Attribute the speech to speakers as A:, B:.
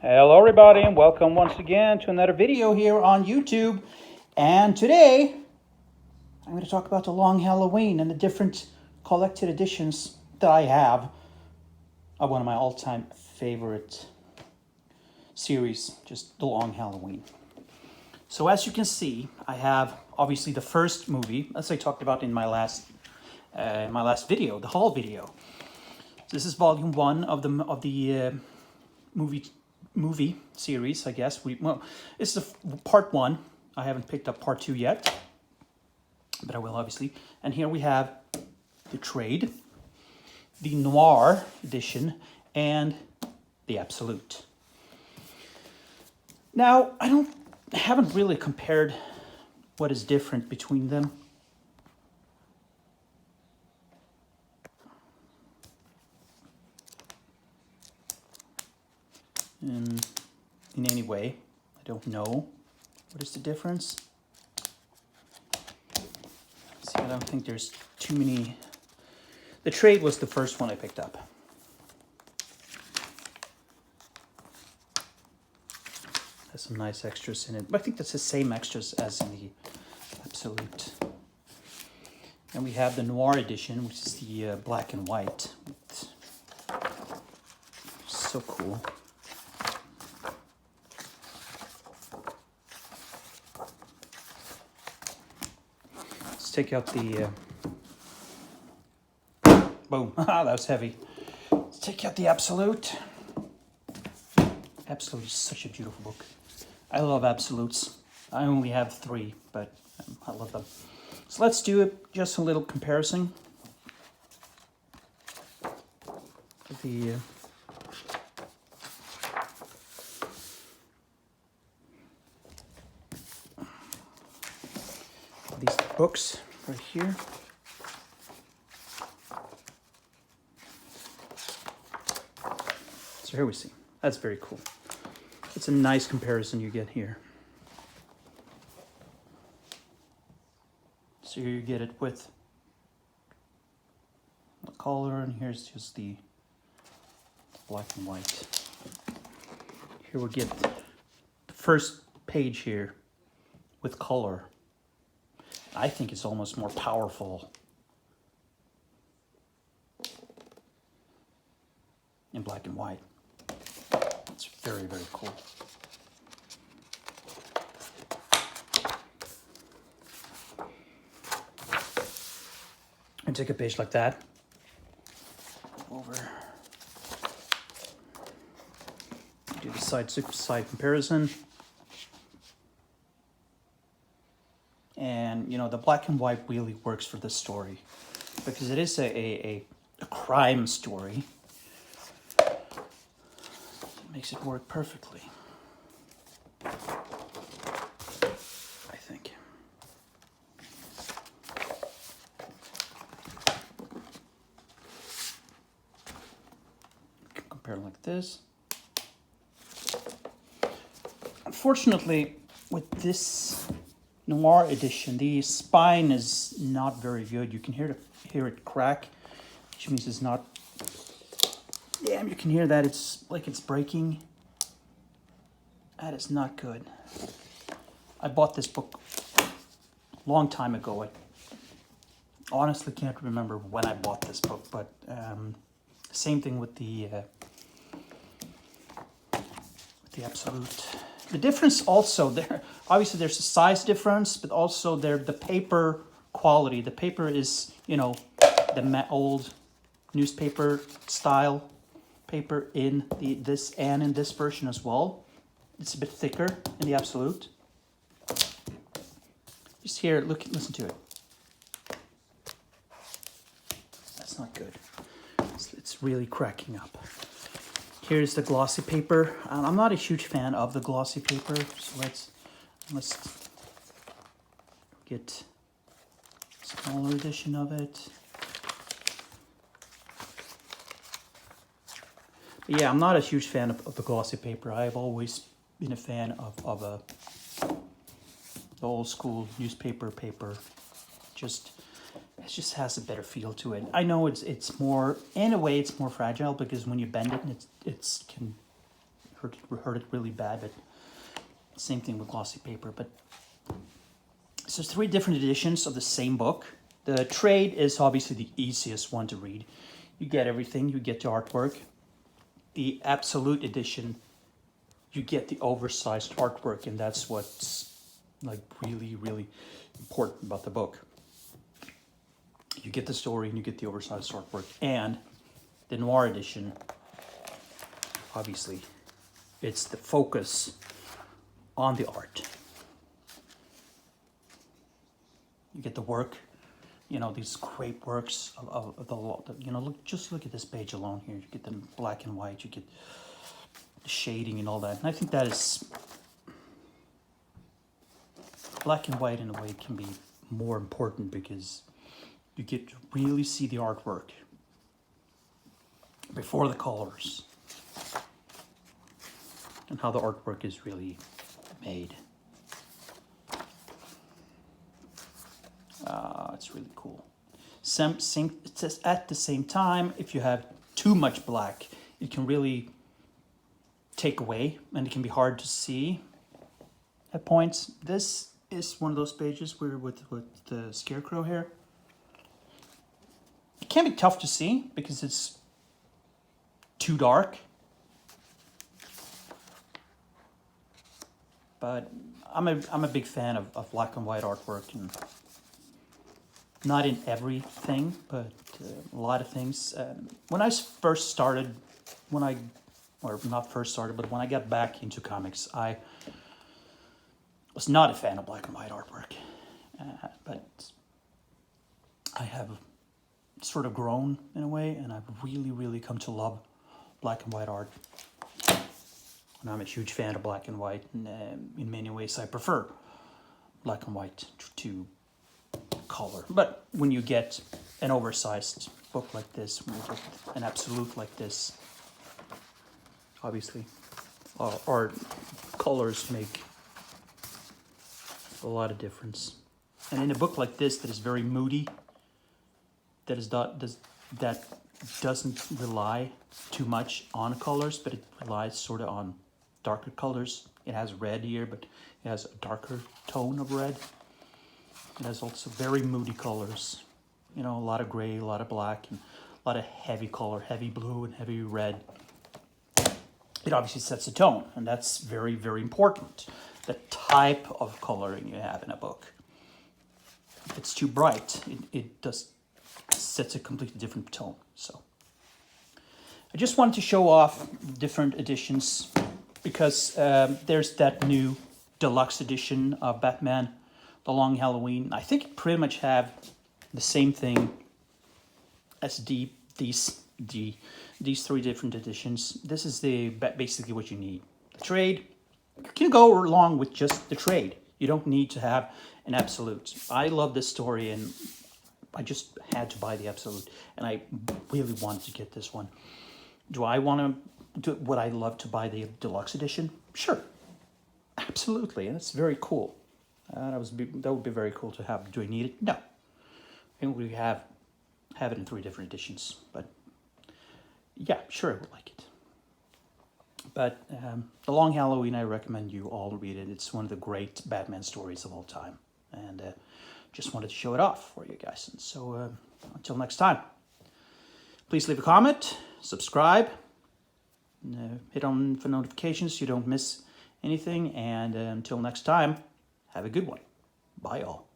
A: Hello everybody and welcome once again to another video here on YouTube. And today I'm going to talk about the Long Halloween and the different collected editions that I have of one of my all-time favorite series, just the Long Halloween. So as you can see, I have obviously the first movie, as I talked about in my last video, the haul video. This is volume 1 of the movie series, I guess. It's the part 1. I haven't picked up part 2 yet, but I will obviously. And here we have the trade, the noir edition, and the absolute. Now, I haven't really compared what is different between them. In any way, I don't know what is the difference. See, I don't think there's too many. The trade was the first one I picked up. Has some nice extras in it, but I think that's the same extras as in the absolute. And we have the noir edition, which is the black and white. So cool. Take out the boom. That was heavy. Let's take out the absolute. Absolute is such a beautiful book. I love absolutes. I only have 3, but I love them. So let's do just a little comparison of the these books right here. So here we see. That's very cool. It's a nice comparison you get here. So here you get it with the color, and here's just the black and white. Here we get the first page here with color. I think it's almost more powerful in black and white. It's very, very cool. And take a page like that. Over. Do the side comparison. And, you know, the black and white really works for this story because it is a crime story. It makes it work perfectly, I think. Compare like this. Unfortunately, with this noir edition, the spine is not very good. You can hear it crack, which means it's not. Damn, you can hear that. It's like it's breaking. That is not good. I bought this book a long time ago. I honestly can't remember when I bought this book, but same thing with the absolute. The difference also there, obviously there's a size difference, but also the paper quality. The paper is, you know, the old newspaper style paper in this and in this version as well. It's a bit thicker in the absolute. Just here, listen to it. That's not good. It's really cracking up. Here's the glossy paper. I'm not a huge fan of the glossy paper, so let's get a smaller edition of it. But yeah, I'm not a huge fan of the glossy paper. I've always been a fan of the old school newspaper paper. It just has a better feel to it. I know it's more, in a way, it's more fragile because when you bend it, it can heard it really bad, but same thing with glossy paper. But so there's 3 different editions of the same book. The trade is obviously the easiest one to read. You get everything, you get the artwork. The absolute edition, you get the oversized artwork, and that's what's like really, really important about the book. You get the story and you get the oversized artwork. And the noir edition, obviously, it's the focus on the art. You get the work, you know, these great works of the, you know, just look at this page alone here. You get the black and white, you get the shading and all that. And I think that is, black and white in a way can be more important because you get to really see the artwork before the colors and how the artwork is really made. It's really cool. It says at the same time, if you have too much black, it can really take away and it can be hard to see at points. This is one of those pages where with the scarecrow here. It can be tough to see because it's too dark. But I'm a big fan of black and white artwork, and not in everything, but a lot of things. When I first started, or not first started, but when I got back into comics, I was not a fan of black and white artwork. But I have sort of grown in a way, and I've really, really come to love black and white art. And I'm a huge fan of black and white, and in many ways I prefer black and white to color. But when you get an oversized book like this, when you get an absolute like this, obviously our colors make a lot of difference. And in a book like this that is very moody, that doesn't rely too much on colors, but it relies sort of on darker colors. It has red here, but it has a darker tone of red. It has also very moody colors. You know, a lot of gray, a lot of black, and a lot of heavy color, heavy blue and heavy red. It obviously sets a tone, and that's very, very important. The type of coloring you have in a book. If it's too bright, it does sets a completely different tone. So I just wanted to show off different editions because there's that new deluxe edition of Batman The Long Halloween. I think it pretty much have the same thing as these 3 different editions. This is basically what you need. The trade, you can go along with just the trade. You don't need to have an absolute. I love this story and I just had to buy the absolute, and I really wanted to get this one. Would I love to buy the deluxe edition? Sure, absolutely, and it's very cool. That would be very cool to have. Do I need it? No. I think we have it in 3 different editions, but yeah, sure, I would like it. But The Long Halloween, I recommend you all read it. It's one of the great Batman stories of all time, and just wanted to show it off for you guys. And so until next time, please leave a comment, subscribe, hit on for notifications so you don't miss anything. And until next time, have a good one. Bye all.